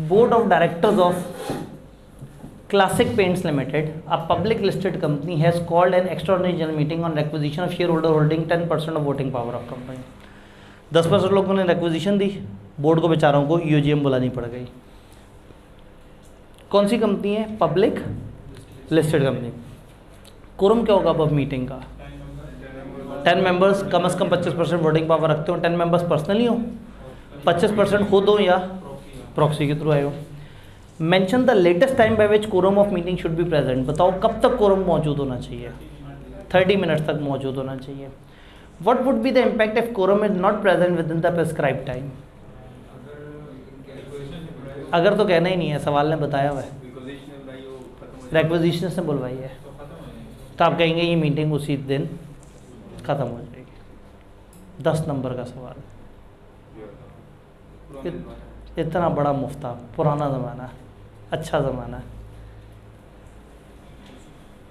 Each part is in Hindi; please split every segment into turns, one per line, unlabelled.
Board of Directors of Classic Paints Limited, a public listed company, has called an extraordinary general meeting on requisition of shareholder holding 10% of voting power of company. 10% लोगों ने requisition दी, बोर्ड को बेचारों को EOGM बुलानी पड़ गई। कौन सी कंपनी है? Public listed company. कोरम क्या होगा अब मीटिंग का? 10 मेंबर्स, कम से कम 25% वोटिंग पावर रखते हो। 10 मेंबर्स पर्सनली हो, 25% खुद हो या प्रॉक्सी के थ्रू आए हो। Mention the latest time by which quorum of meeting should be present. बताओ कब तक कोरम मौजूद होना चाहिए? 30 मिनट्स तक मौजूद होना चाहिए। What would be the impact if quorum is not present within the prescribe time? अगर तो कहना ही नहीं है, सवाल ने बताया हुआ है, रिक्वेजिशन से बुलवाई है, तो आप कहेंगे ये मीटिंग उसी दिन ख़त्म हो जाएगी। 10 नंबर का सवाल। इतना बड़ा मुफ्ता, पुराना ज़माना, अच्छा ज़माना।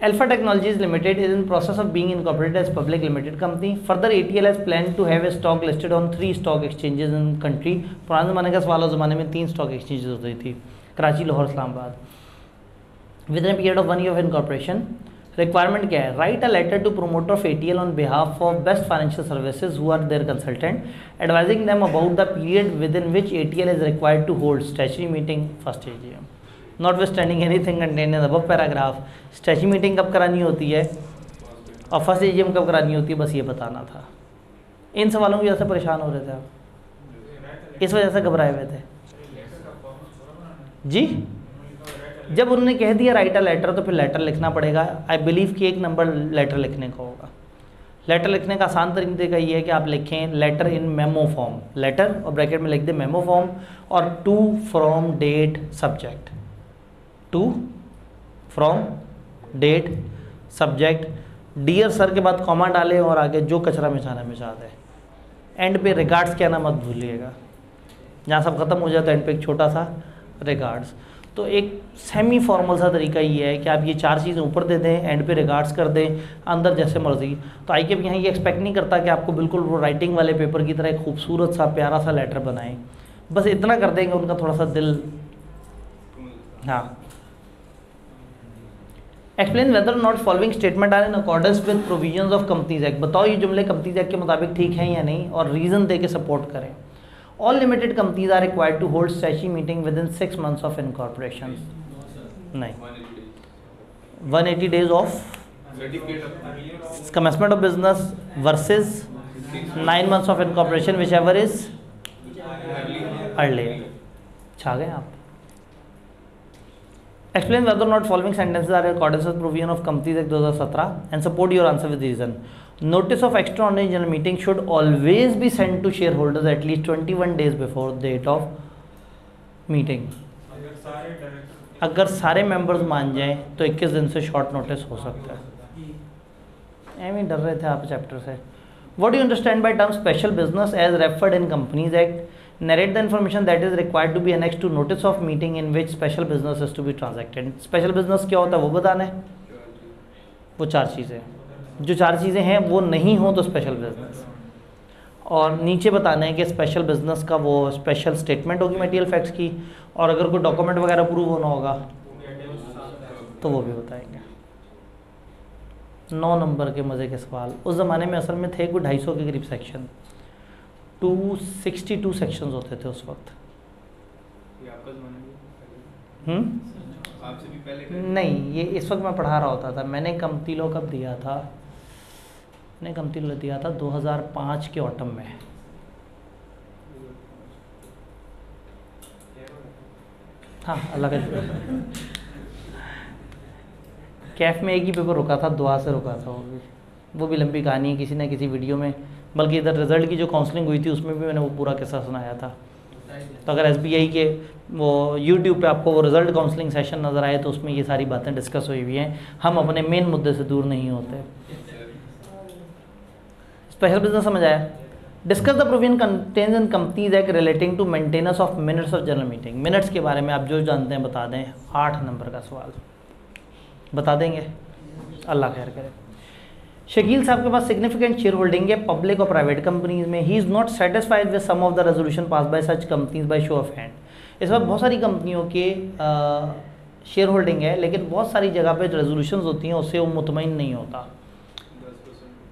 Alpha Technologies Limited is in process of being incorporated as public limited company. Further, ATL has planned to have a stock listed on 3 stock exchanges in country. पुराने ज़माने का सवाल, उस ज़माने में 3 स्टॉक एक्सचेंजेस होती थी, Karachi, Lahore, Islamabad. Within a period of 1 year of incorporation, requirement क्या है? Write a letter to promoter of ATL on behalf of best financial services who are their consultant, advising them about the period within which ATL is required to hold statutory meeting first AGM। Notwithstanding anything contained in the above paragraph, statutory meeting कब करानी होती है और फर्स्ट AGM कब करानी होती है, बस ये बताना था। इन सवालों की वजह से परेशान हो रहे थे आप, इस वजह से घबराए हुए थे जी। जब उन्होंने कह दिया राइट अ लेटर, तो फिर लेटर लिखना पड़ेगा। आई बिलीव कि 1 नंबर लेटर लिखने का होगा। लेटर लिखने का आसान तरीका ये है कि आप लिखें letter in memo form, letter और ब्रैकेट में लिख दें मेमो फॉर्म, और to from date subject, to from date subject, dear sir के बाद कॉमा डालें और आगे जो कचरा मिचाना मिचा दें। एंड पे रिगार्ड्स कहना मत भूलिएगा, जहाँ सब खत्म हो जाता है एंड पे एक छोटा सा रिगार्ड्स। तो एक सेमी फॉर्मल सा तरीका ये है कि आप ये 4 चीज़ें ऊपर दे दें, एंड पे रिगार्ड्स कर दें, अंदर जैसे मर्जी। तो ICAP यहाँ ये एक्सपेक्ट नहीं करता कि आपको बिल्कुल वो राइटिंग वाले पेपर की तरह एक खूबसूरत सा प्यारा सा लेटर बनाएं, बस इतना कर देंगे, उनका थोड़ा सा दिल। हाँ, explain whether not following statement are in accordance with provisions of companies act. बताओ ये जुमले कंपनीज एक्ट के मुताबिक ठीक हैं या नहीं, और रीज़न दे के सपोर्ट करें। All limited companies are required to hold statutory meeting within 6 months of incorporation. नहीं, 180 days of commencement of business versus 9 months of incorporation, whichever is earlier. छा गए आप। Explain whether or not following sentences are in accordance with provision of Companies Act 2017 and support your answer with reason. Notice of extraordinary general meeting should always be sent to shareholders at least 21 days before date of meeting. अगर सारे मेंबर्स मान जाएं तो 21 दिन से शॉर्ट नोटिस हो सकता है। एम ही डर रहे थे आप चैप्टर से। What do you understand by term special business as referred in Companies Act? Narrate the information that is required to be annexed to notice of meeting in which special business is to be transacted. Special business क्या होता है वो बताना है। वो 4 चीज़ें, जो 4 चीज़ें हैं वो नहीं हो तो स्पेशल बिजनेस, और नीचे बताना है कि स्पेशल बिजनेस का वो स्पेशल स्टेटमेंट होगी मटेरियल फैक्ट्स की, और अगर कोई डॉक्यूमेंट वगैरह प्रूव होना होगा तो वो भी बताएंगे। 9 नंबर के मज़े के सवाल। उस ज़माने में असल में थे कोई 250 के करीब सेक्शन, 262 सेक्शंस होते थे उस वक्त। नहीं, ये इस वक्त मैं पढ़ा रहा होता था। मैंने कमती लो कब दिया था? मैंने कमती लो दिया था 2005 के ऑटम में। हाँ, अल्लाह का कैफ में एक ही पेपर रुका था, दुआ से रुका था। वो भी लंबी कहानी है, किसी न किसी वीडियो में, बल्कि इधर रिज़ल्ट की जो काउंसलिंग हुई थी उसमें भी मैंने वो पूरा किस्सा सुनाया था। तो अगर SBI के वो YouTube पे आपको वो रिज़ल्ट काउंसलिंग सेशन नज़र आए तो उसमें ये सारी बातें डिस्कस हुई हुई हैं। हम अपने मेन मुद्दे से दूर नहीं होते। स्पेशल बिजनेस समझ आया? Discuss the provision contains in companies act relating to maintenance of minutes of general meeting. Minutes के बारे में आप जो जानते हैं बता दें। 8 नंबर का सवाल बता देंगे, अल्लाह खैर करे। शकील साहब के पास सिग्निफिकेंट शेयर होल्डिंग है पब्लिक और प्राइवेट कंपनीज में। He is not satisfied with some of the resolution pass by such companies by show of hand. इस वक्त बहुत सारी कंपनियों के शेयर होल्डिंग है, लेकिन बहुत सारी जगह पे जो रेजोल्यूशंस होती हैं उससे वो मुतमईन नहीं होता,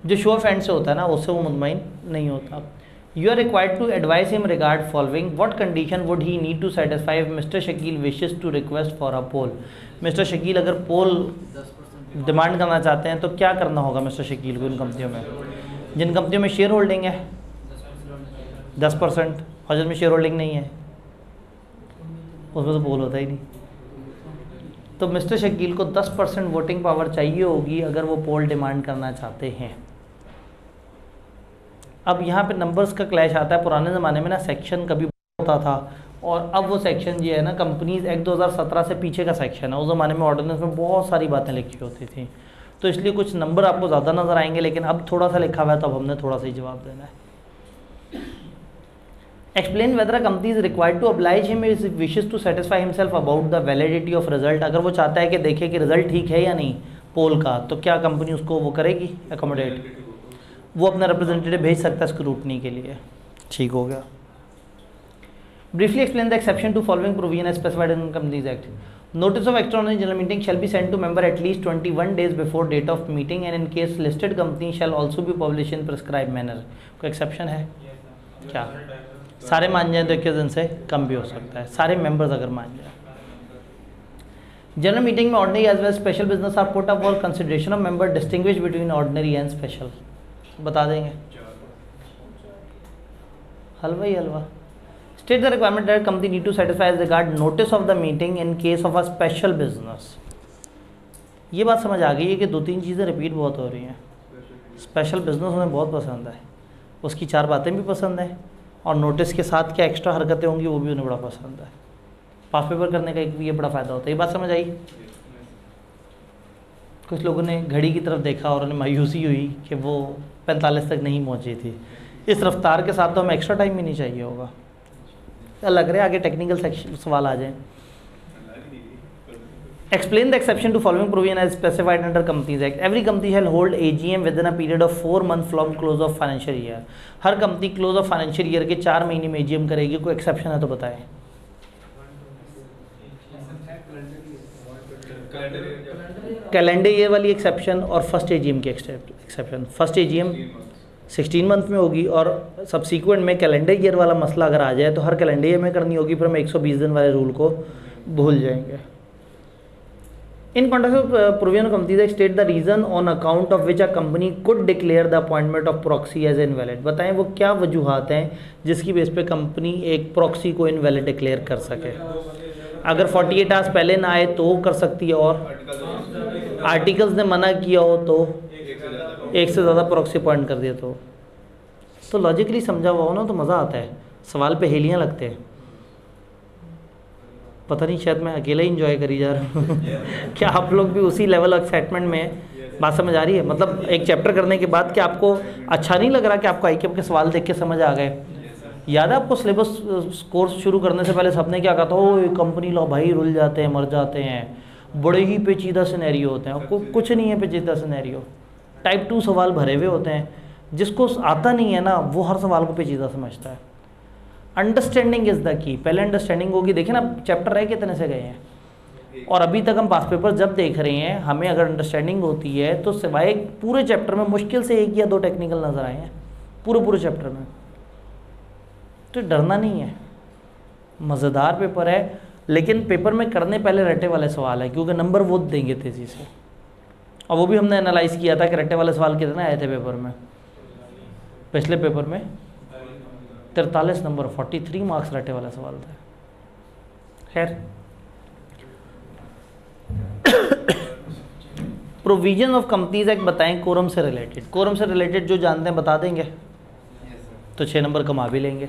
जो शो ऑफ हैंड से होता है ना उससे वो मुतमईन नहीं होता। You are required to advise him regard following, what condition would he need to satisfy if mister Shakeel wishes to request for a poll. Mister Shakeel अगर पोल डिमांड करना चाहते हैं तो क्या करना होगा मिस्टर शकील को इन कंपनियों में, जिन कंपनियों में शेयर होल्डिंग है 10% और जिनमें शेयर होल्डिंग नहीं है उसमें तो पोल होता ही नहीं। तो मिस्टर शकील को 10% वोटिंग पावर चाहिए होगी अगर वो पोल डिमांड करना चाहते हैं। अब यहाँ पे नंबर्स का क्लैश आता है। पुराने ज़माने में ना सेक्शन कभी होता था और अब वो सेक्शन जो है ना कंपनीज एक्ट 2017 से पीछे का सेक्शन है। उस ज़माने में ऑर्डिनेंस में बहुत सारी बातें लिखी होती थी, तो इसलिए कुछ नंबर आपको ज़्यादा नज़र आएंगे, लेकिन अब थोड़ा सा लिखा हुआ है तो अब हमने थोड़ा सा ही जवाब देना है। Explain whether a company is required to oblige him if wishes to satisfy himself about the validity of result। अगर वो चाहता है कि देखे कि रिजल्ट ठीक है या नहीं पोल का, तो क्या कंपनी उसको वो करेगी एकोमोडेट, वो अपना रिप्रेजेंटेटिव भेज सकता है स्क्रूटनी के लिए। ठीक हो गया। Briefly explain the exception to following provision as specified in companies act. Notice of extraordinary general meeting shall be sent to member at least 21 days before date of meeting and in case listed company shall also be publish in prescribe manner. कोई एक्सेप्शन है क्या? सारे मान जाएं तो 21 दिन से कम भी हो सकता है, सारे मेंबर्स अगर मान जाए। जनरल मीटिंग में ordinary as well special business are put up for consideration of member distinguish between ordinary and special. बता देंगे हलवा ही हलवा। State the requirement that company need to satisfy as regard notice of the meeting in case of a special business. ये बात समझ आ गई है कि 2-3 चीज़ें रिपीट बहुत हो रही हैं। स्पेशल बिजनेस उन्हें बहुत पसंद है, उसकी 4 बातें भी पसंद है और नोटिस के साथ क्या एक्स्ट्रा हरकतें होंगी वो भी उन्हें बड़ा पसंद है। पास पेपर करने का एक भी ये बड़ा फ़ायदा होता है। ये बात समझ आई? कुछ लोगों ने घड़ी की तरफ देखा और उन्हें मायूसी हुई कि वो 45 तक नहीं पहुंची थी। इस रफ्तार के साथ तो हमें एक्स्ट्रा टाइम भी नहीं चाहिए होगा। लग रहा है आगे टेक्निकल सेक्शन सवाल आ जाए। Explain the exception to following provision as specified under Companies Act. Every company shall hold AGM within a period of 4 months from close of financial year. Her company close of financial year के 4 महीने में AGM करेगी। कोई एक्सेप्शन है तो बताएं। कैलेंडर ईयर वाली एक्सेप्शन और फर्स्ट AGM की एक्सेप्शन। फर्स्ट AGM 16 मंथ में होगी और सब्सिक्वेंट में कैलेंडर ईयर वाला मसला अगर आ जाए तो हर कैलेंडर ईयर में करनी होगी, फिर हम 120 दिन वाले रूल को भूल जाएंगे। In context of provision of Companies Act, state the reason on account of which a company could declare the appointment of proxy as invalid। बताएं वो क्या वजूहात हैं जिसकी बेस पे कंपनी एक प्रॉक्सी को इनवैलिड डिक्लेयर कर सके। अगर 48 आवर्स पहले ना आए तो कर सकती है, और आर्टिकल्स ने मना किया हो तो एक से ज़्यादा प्रॉक्सी अपॉइंट कर दिया तो लॉजिकली समझा हुआ हो ना तो मज़ा आता है। सवाल पे हेलियाँ लगते हैं। पता नहीं शायद मैं अकेला ही इंजॉय करी जा रहा हूँ क्या आप लोग भी उसी लेवल एक्साइटमेंट में हैं? बात समझ आ रही है? मतलब एक चैप्टर करने के बाद क्या आपको अच्छा नहीं लग रहा कि आपको IQ के सवाल देख के समझ आ गए? याद है आपको सिलेबस कोर्स शुरू करने से पहले सबने क्या कहा था? ओ कंपनी लो भाई रुल जाते हैं, मर जाते हैं, बड़े ही पेचीदा सिनेरियो होते हैं। कुछ नहीं है पेचीदा सिनेरियो, टाइप 2 सवाल भरे हुए होते हैं। जिसको आता नहीं है ना वो हर सवाल को पेचीदा समझता है। Understanding is the key. पहले अंडरस्टैंडिंग होगी। देखिए ना चैप्टर रह कितने से गए हैं और अभी तक हम पास पेपर जब देख रहे हैं, हमें अगर अंडरस्टैंडिंग होती है तो सिवाय पूरे चैप्टर में मुश्किल से 1 या 2 टेक्निकल नज़र आए हैं पूरे चैप्टर में। तो डरना नहीं है, मज़ेदार पेपर है, लेकिन पेपर में करने पहले रटे वाले सवाल है क्योंकि नंबर वो देंगे तेज़ी से। और वो भी हमने एनालाइज़ किया था कि रटे वाले सवाल कितने आए थे पेपर में। पिछले पेपर में 43 नंबर 43 मार्क्स रटे वाला सवाल था। खैर प्रोविजन ऑफ कंपनीज एक्ट बताएं कोरम से रिलेटेड। कोरम से रिलेटेड जो जानते हैं बता देंगे तो 6 नंबर कमा भी लेंगे।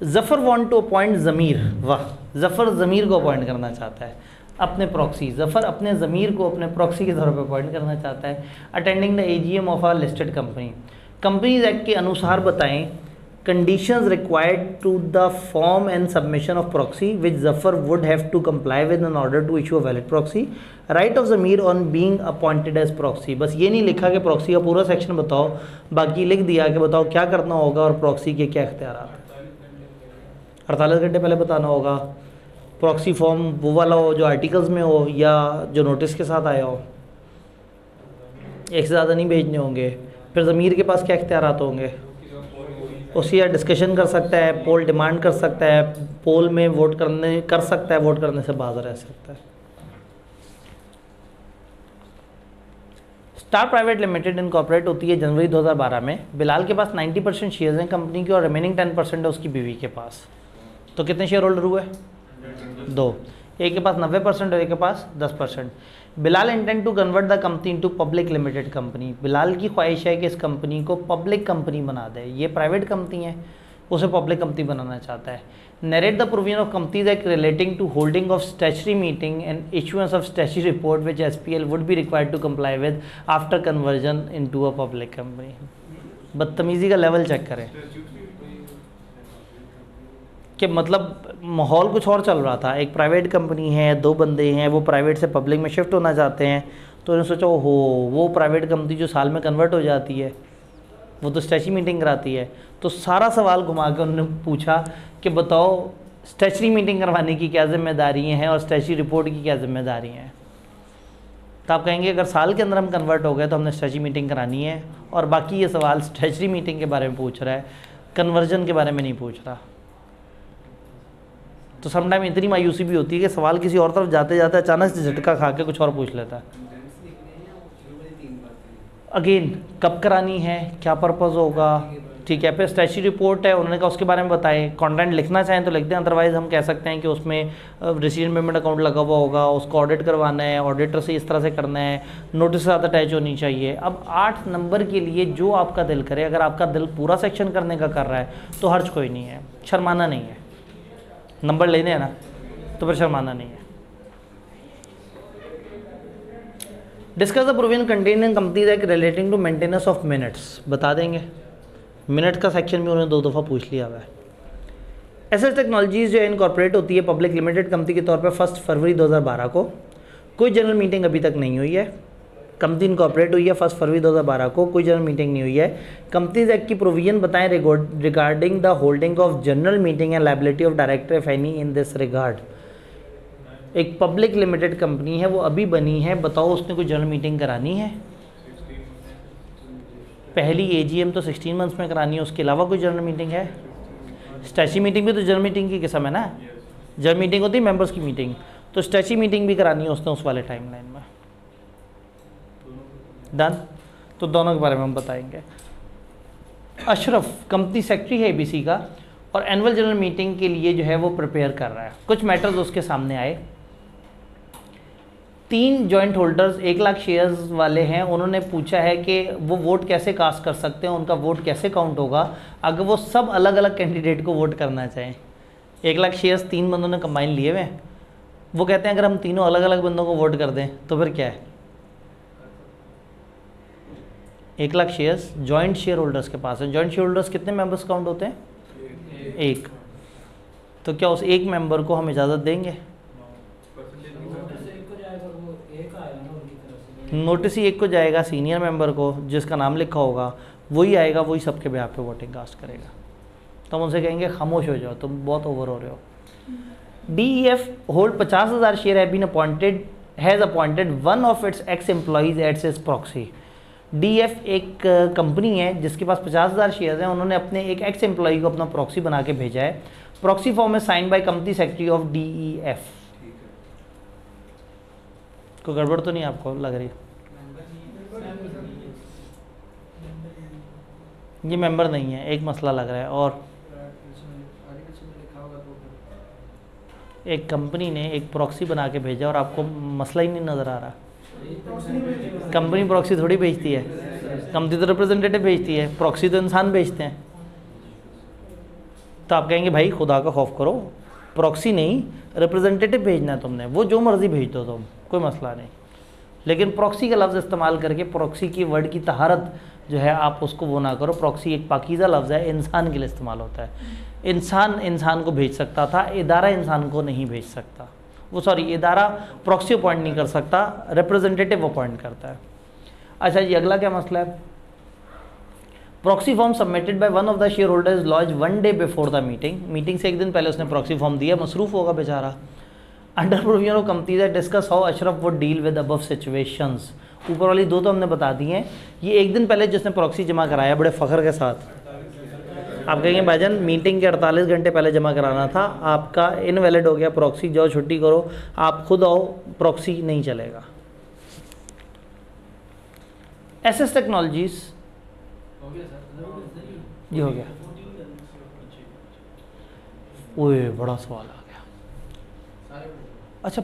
जफ़र वांट टू अपॉइंट ज़मीर। वाह, जफ़र ज़मीर को अपॉइंट करना चाहता है अपने प्रॉक्सी। जफ़र अपने ज़मीर को अपने प्रॉक्सी के तौर पर अपॉइंट करना चाहता है। Attending the AGM of a listed company. Companies act के अनुसार बताएं conditions required to the form and submission of proxy which Zafar would have to comply with in order to issue a valid proxy। right of Zamir on being appointed as proxy। बस ये नहीं लिखा कि प्रॉक्सी का पूरा सेक्शन बताओ, बाकी लिख दिया कि बताओ क्या करना होगा और प्रॉक्सी के क्या इख्तियारात हैं। 48 घंटे पहले बताना होगा। प्रॉक्सी फॉर्म वो वाला हो जो आर्टिकल्स में हो या जो नोटिस के साथ आया हो, एक से ज़्यादा नहीं भेजने होंगे। फिर ज़मीर के पास क्या इख्तियारात होंगे, उसकी डिस्कशन कर सकता है, पोल डिमांड कर सकता है, पोल में वोट करने कर सकता है, वोट करने से बाज रह सकता है। स्टार प्राइवेट लिमिटेड इनकॉर्पोरेट होती है जनवरी 2012 में। बिलाल के पास 90% शेयर्स हैं कंपनी के और रिमेनिंग 10% है उसकी बीवी के पास। तो कितने शेयर होल्डर हुए, 2। एक के पास 90% और एक के पास 10%। Bilal intend to convert the company into public limited company. Bilal की ख्वाहिश है कि इस कंपनी को पब्लिक कंपनी बना दे। ये प्राइवेट कंपनी है, उसे पब्लिक कंपनी बनाना चाहता है। Narrate the provision of companies act relating to holding of statutory meeting and issuance of statutory report which SPL would be required to comply with after conversion into a public company. बदतमीजी का लेवल चेक करें कि मतलब माहौल कुछ और चल रहा था। एक प्राइवेट कंपनी है, 2 बंदे हैं, वो प्राइवेट से पब्लिक में शिफ्ट होना चाहते हैं, तो उन्होंने सोचा हो वो प्राइवेट कंपनी जो साल में कन्वर्ट हो जाती है वो तो स्टैच्यूटरी मीटिंग कराती है। तो सारा सवाल घुमा के उन्होंने पूछा कि बताओ स्टैच्यूटरी मीटिंग करवाने की क्या जिम्मेदारी हैं और स्टैच्यूटरी रिपोर्ट की क्या जिम्मेदारी हैं। तो आप कहेंगे अगर साल के अंदर हम कन्वर्ट हो गए तो हमने स्टैच्यूटरी मीटिंग करानी है, और बाकी ये सवाल स्टैच्यूटरी मीटिंग के बारे में पूछ रहा है, कन्वर्जन के बारे में नहीं पूछ रहा। तो समटाइम इतनी मायूसी भी होती है कि सवाल किसी और तरफ जाते जाते अचानक से झटका खा के कुछ और पूछ लेता है। अगेन कब करानी है, क्या पर्पज़ होगा, ठीक है। फिर स्टैच्यूटरी रिपोर्ट है, उन्होंने कहा उसके बारे में बताएं। कंटेंट लिखना चाहें तो लिख दें, अदरवाइज़ हम कह सकते हैं कि उसमें रिसीवेंट पेमेंट अकाउंट लगा हुआ होगा, उसको ऑडिट करवाना है, ऑडिटर से इस तरह से करना है, नोटिस साथ अटैच होनी चाहिए। अब 8 नंबर के लिए जो आपका दिल करे, अगर आपका दिल पूरा सेक्शन करने का कर रहा है तो हर्ज कोई नहीं है, शर्माना नहीं है। नंबर लेने हैं ना तो फिर शर्माना नहीं है। Discuss the provision contain in companies act relating to maintenance of minutes. बता देंगे, मिनट का सेक्शन भी उन्होंने 2 दफ़ा पूछ लिया हुआ है। एसएस टेक्नोलॉजीज जो इनकॉर्पोरेट होती है पब्लिक लिमिटेड कंपनी के तौर पे 1 फरवरी 2012 को। कोई जनरल मीटिंग अभी तक नहीं हुई है। कंपनी इनकॉर्पोरेट हुई है 1 फरवरी 2012 को, कोई जनरल मीटिंग नहीं हुई है। कंपनीज एक्ट की प्रोविजन बताएं regarding the holding of general meeting and liability of director if any in this regard. एक पब्लिक लिमिटेड कंपनी है, वो अभी बनी है, बताओ उसने कोई जनरल मीटिंग करानी है? पहली AGM तो 16 मंथ्स में करानी है, उसके अलावा कोई जनरल मीटिंग है? स्टैच्यूटरी मीटिंग भी तो जनरल मीटिंग की किस्म है ना। जनरल मीटिंग होती है मेंबर्स की मीटिंग, तो स्टैच्यूटरी मीटिंग भी करानी है उसने उस वाले टाइमलाइन में। डन। तो दोनों के बारे में हम बताएंगे। अशरफ कंपनी सेक्रेटरी है ABC का, और एनुअल जनरल मीटिंग के लिए जो है वो प्रिपेयर कर रहा है। कुछ मैटर्स उसके सामने आए। 3 जॉइंट होल्डर्स 1 लाख शेयर्स वाले हैं, उन्होंने पूछा है कि वो वोट कैसे कास्ट कर सकते हैं, उनका वोट कैसे काउंट होगा अगर वो सब अलग अलग कैंडिडेट को वोट करना चाहें। 1 लाख शेयर्स 3 बंदों ने कंबाइन लिए हुए हैं, वो कहते हैं अगर हम तीनों अलग अलग बंदों को वोट कर दें तो फिर क्या है? 1 lakh shares joint share holders के पास है। जॉइंट शेयर होल्डर्स कितने मेंबर्स काउंट होते हैं? 1। तो क्या उस 1 मेंबर को हम इजाज़त देंगे? नोटिस ही 1 को जाएगा, सीनियर मेंबर को जिसका नाम लिखा होगा वही आएगा, वही सबके बेहाफ पे वोटिंग कास्ट करेगा। तो हम उनसे कहेंगे खामोश हो जाओ, तुम बहुत ओवर हो रहे हो। DEF hold 50,000 share has appointed one of its ex employees as his proxy. DEF एक कंपनी है जिसके पास 50,000 शेयर हैं, उन्होंने अपने एक एक्स एम्प्लॉई को अपना प्रॉक्सी बना के भेजा है। प्रॉक्सी फॉर्म है sign by company secretary of DEF। कोई गड़बड़ तो नहीं आपको लग रही? ये मेंबर नहीं है, एक मसला लग रहा है। और एक कंपनी ने एक प्रॉक्सी बना के भेजा और आपको मसला ही नहीं नज़र आ रहा। कंपनी प्रॉक्सी थोड़ी भेजती है, कंपनी तो रिप्रेजेंटेटिव भेजती है, प्रॉक्सी तो इंसान भेजते हैं। तो आप कहेंगे भाई खुदा का खौफ करो, प्रॉक्सी नहीं रिप्रेजेंटेटिव भेजना है तुमने, वो जो मर्जी भेज दो तुम, कोई मसला नहीं। लेकिन प्रॉक्सी का लफ्ज़ इस्तेमाल करके प्रॉक्सी की वर्ड की तहारत जो है आप उसको वो ना करो। प्रॉक्सी एक पाकीज़ा लफ्ज़ है, इंसान के लिए इस्तेमाल होता है। इंसान को भेज सकता था, इदारा इंसान को नहीं भेज सकता। वो सॉरी, इदारा प्रॉक्सी अपॉइंट नहीं कर सकता, रिप्रेजेंटेटिव अपॉइंट करता है। अच्छा जी, अगला क्या मसला है? Proxy form submitted by one of the share holders launch 1 day before the meeting, meeting से एक दिन पहले उसने प्रॉक्सी फॉर्म दिया, मसरूफ होगा बेचारा। Under provision of company that discuss how Ashraf would deal with above situations, ऊपर वाली दो तो हमने बता दी हैं। ये एक दिन पहले जिसने प्रॉक्सी जमा कराया बड़े फ़ख्र के साथ, आप कहेंगे भाईजान मीटिंग के 48 घंटे पहले जमा कराना था, आपका इनवैलिड हो गया प्रॉक्सी, जाओ छुट्टी करो, आप खुद आओ, प्रॉक्सी नहीं चलेगा। एसएस टेक्नोलॉजीज ये हो गया। ओए बड़ा सवाल आ गया। अच्छा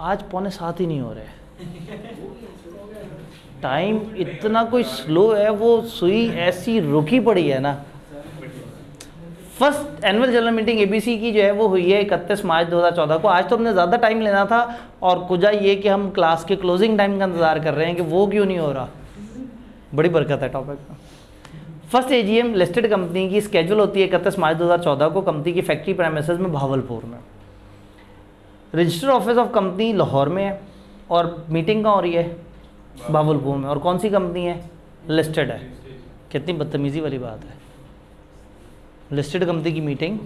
आज 6:45 ही नहीं हो रहे, टाइम इतना कोई स्लो है, वो सुई ऐसी रुकी पड़ी है ना। First annual general meeting ABC की जो है वो हुई है 31 मार्च 2014 को। आज तो हमने ज़्यादा टाइम लेना था और कुजा ये कि हम क्लास के क्लोजिंग टाइम का इंतज़ार कर रहे हैं कि वो क्यों नहीं हो रहा। बड़ी बरकत है टॉपिक में। फर्स्ट एजीएम लिस्टेड कंपनी की स्केड्यूल होती है 31 मार्च 2014 को कंपनी की फैक्ट्री प्रेमिसेस में भावलपुर में। Registered office of company Lahore में है और मीटिंग कहाँ हो रही है? भावलपुर में। और कौन सी कंपनी है? लिस्टेड है। कितनी बदतमीज़ी वाली बात है, लिस्टेड कंपनी की मीटिंग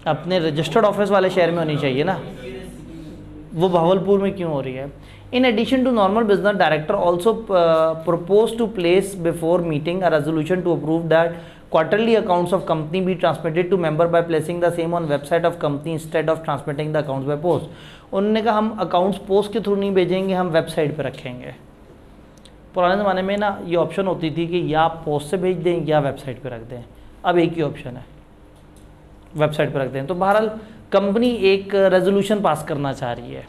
अपने रजिस्टर्ड ऑफिस वाले शहर में होनी चाहिए ना, वो भावलपुर में क्यों हो रही है? In addition to normal business, director also proposed to place before meeting a resolution to approve that quarterly accounts of company be transmitted to member by placing the same on website of company instead of transmitting the accounts by post. उन्होंने कहा हम अकाउंट्स पोस्ट के थ्रू नहीं भेजेंगे, हम वेबसाइट पे रखेंगे। पुराने ज़माने में ना ये ऑप्शन होती थी कि या आप पोस्ट से भेज दें या वेबसाइट पे रख दें, अब एक ही ऑप्शन है वेबसाइट पे रख दें। तो बहरहाल कंपनी एक रेजोल्यूशन पास करना चाह रही है,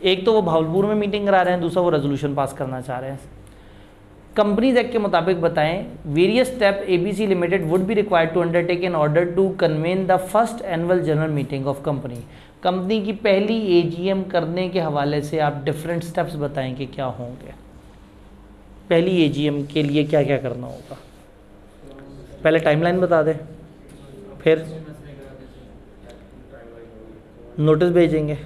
एक तो वो भावलपुर में मीटिंग करा रहे हैं, दूसरा वो रेजोल्यूशन पास करना चाह रहे हैं। कंपनीज एक्ट के मुताबिक बताएं, various step ABC limited would be required to undertake in order to convene the first annual general meeting of company. Company की पहली एजीएम करने के हवाले से आप डिफरेंट स्टेप्स बताएं कि क्या होंगे, पहली एजीएम के लिए क्या क्या करना होगा। पहले टाइमलाइन बता दें, फिर नोटिस भेजेंगे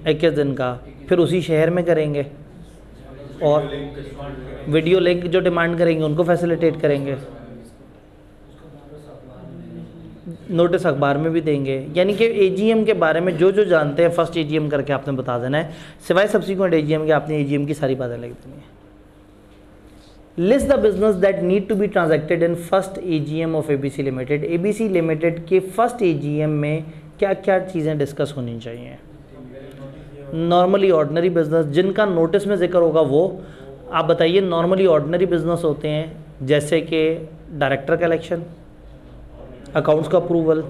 21 दिन का, फिर उसी शहर में करेंगे और वीडियो लिंक जो डिमांड करेंगे उनको फैसिलिटेट करेंगे, नोटिस अखबार में भी देंगे। यानी कि एजीएम के बारे में जो जो जानते हैं फर्स्ट एजीएम करके आपने बता देना है, सिवाय सब्सिक्वेंट एजीएम के आपने एजीएम की सारी बातें लिख देनी है। List the business that need to be transacted in first AGM of ABC limited. ABC limited के फर्स्ट एजीएम में क्या क्या चीज़ें डिस्कस होनी चाहिए। नॉर्मली ऑर्डिनरी बिजनेस जिनका नोटिस में जिक्र होगा वो आप बताइए। नॉर्मली ऑर्डिनरी बिजनेस होते हैं जैसे कि डायरेक्टर का इलेक्शन, अकाउंट्स का अप्रूवल,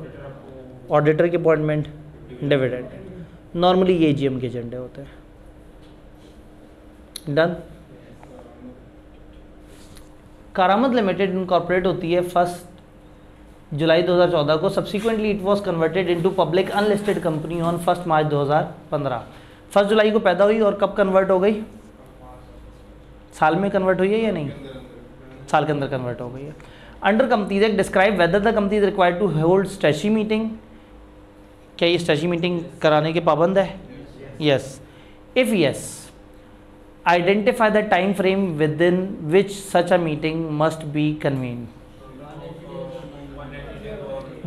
ऑडिटर की अपॉइंटमेंट, डिविडेंड। नॉर्मली ये एजीएम के एजेंडे होते हैं। डन। कारामत लिमिटेड इनकॉर्पोरेट होती है 1 जुलाई 2014 को। Subsequently it was converted into public unlisted company on 1 मार्च 2015। 1 जुलाई को पैदा हुई और कब कन्वर्ट हो गई? साल में कन्वर्ट हुई है या नहीं? साल के अंदर कन्वर्ट हो गई है। Under companies act describe whether the company is required to hold statutory meeting. क्या ये स्टैची मीटिंग कराने के पाबंद है? Yes. If yes, identify the time frame within which such a meeting must be convene.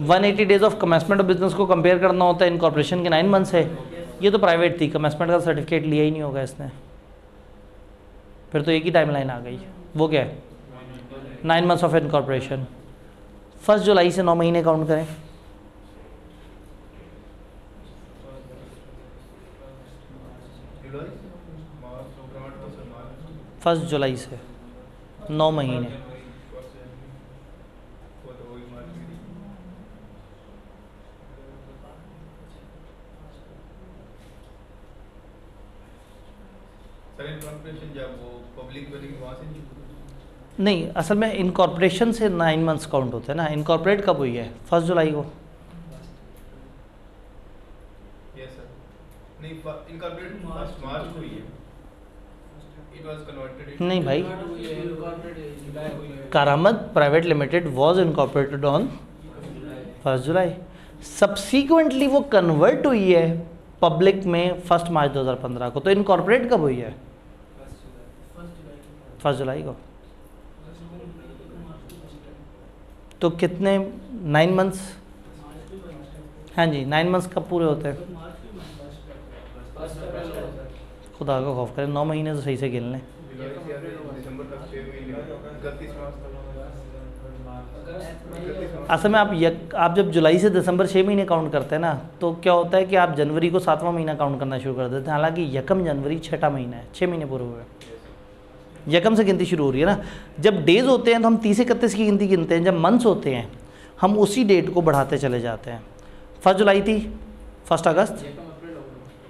180 days of commencement of business को कंपेयर करना होता है इनकॉर्पोरेशन के 9 मंथ्स है। ये तो प्राइवेट थी, कमेंसमेंट का सर्टिफिकेट लिया ही नहीं होगा इसने, फिर तो एक ही टाइमलाइन आ गई। वो क्या है? 9 मंथ्स ऑफ इनकॉर्पोरेशन। 1 जुलाई से 9 महीने काउंट करें। फर्स्ट जुलाई से 9 महीने। नहीं, असल में इनकॉर्पोरेशन से 9 मंथ्स काउंट होते हैं ना। इनकॉर्पोरेट कब हुई है? 1 जुलाई को। नहीं भाई, Karamat private limited was incorporated on 1 July. Subsequently वो कन्वर्ट हुई है पब्लिक में 1 मार्च 2015 को। तो इनकॉर्पोरेट कब हुई है? 1 जुलाई को। तो कितने 9 मंथ्स? हाँ जी, 9 मंथ्स कब पूरे होते हैं? खुदा का खौफ करें, 9 महीने तो सही से गिन लें। असल में आप जब जुलाई से दिसंबर 6 महीने काउंट करते हैं ना, तो क्या होता है कि आप जनवरी को 7वां महीना काउंट करना शुरू कर देते हैं, हालांकि यकम जनवरी 6ठा महीना है, 6 महीने पूरे हुए, यकम से गिनती शुरू हो रही है ना। जब डेज होते हैं तो हम 30-31 की गिनती गिनते हैं, जब मंथ्स होते हैं हम उसी डेट को बढ़ाते चले जाते हैं। 1 जुलाई थी, 1 अगस्त,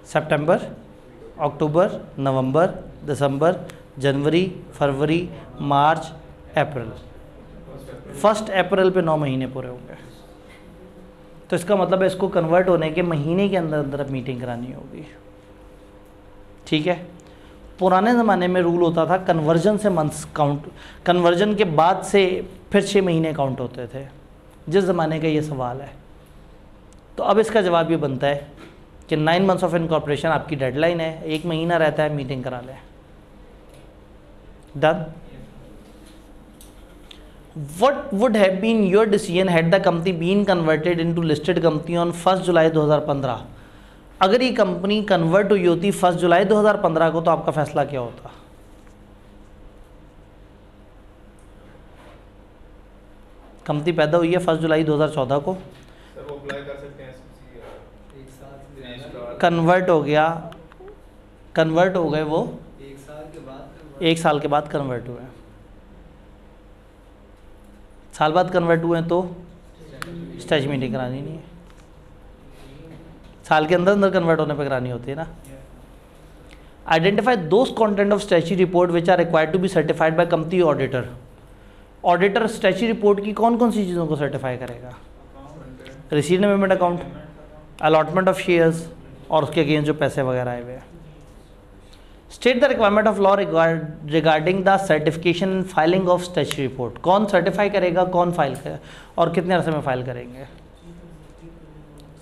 सितंबर, अक्टूबर, नवंबर, दिसंबर, जनवरी, फरवरी, मार्च, अप्रैल। 1 अप्रैल पे 9 महीने पूरे होंगे। तो इसका मतलब है इसको कन्वर्ट होने के महीने के अंदर अंदर अब मीटिंग करानी होगी, ठीक है। पुराने ज़माने में रूल होता था कन्वर्जन से मंथ्स काउंट, कन्वर्जन के बाद से फिर 6 महीने काउंट होते थे, जिस ज़माने का ये सवाल है। तो अब इसका जवाब ये बनता है कि 9 मंथ्स ऑफ इनकॉर्पोरेशन आपकी डेडलाइन है, 1 महीना रहता है, मीटिंग करा लें, done. What would have been your decision had the company been converted into listed company on 1 जुलाई 2015? अगर ये कंपनी कन्वर्ट हुई होती 1 जुलाई 2015 को, तो आपका फैसला क्या होता? कंपनी पैदा हुई है 1 जुलाई 2014 को, कन्वर्ट हो गया, कन्वर्ट हो गए वो 1 साल के बाद कन्वर्ट हुए, साल बाद कन्वर्ट हुए तो स्टैच्यूटरी मीटिंग करानी नहीं है, साल के अंदर अंदर कन्वर्ट होने पर करानी होती है ना। Identify those content of statutory report which are required to be certified by company auditor. Auditor statutory report की कौन कौन सी चीज़ों को सर्टिफाई करेगा? Received payment account, allotment of shares और उसके अगेंस्ट जो पैसे वगैरह आए हुए हैं। State the requirement of law regarding the certification and filing of statutory report. कौन सर्टिफाई करेगा, कौन फाइल करेगा और कितने अरसे में फाइल करेंगे?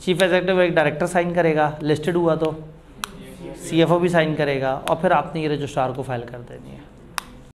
चीफ एग्जीक्यूटिव एक डायरेक्टर साइन करेगा, लिस्टेड हुआ तो CFO भी साइन करेगा, और फिर आपने ये रजिस्ट्रार को फाइल कर देनी है।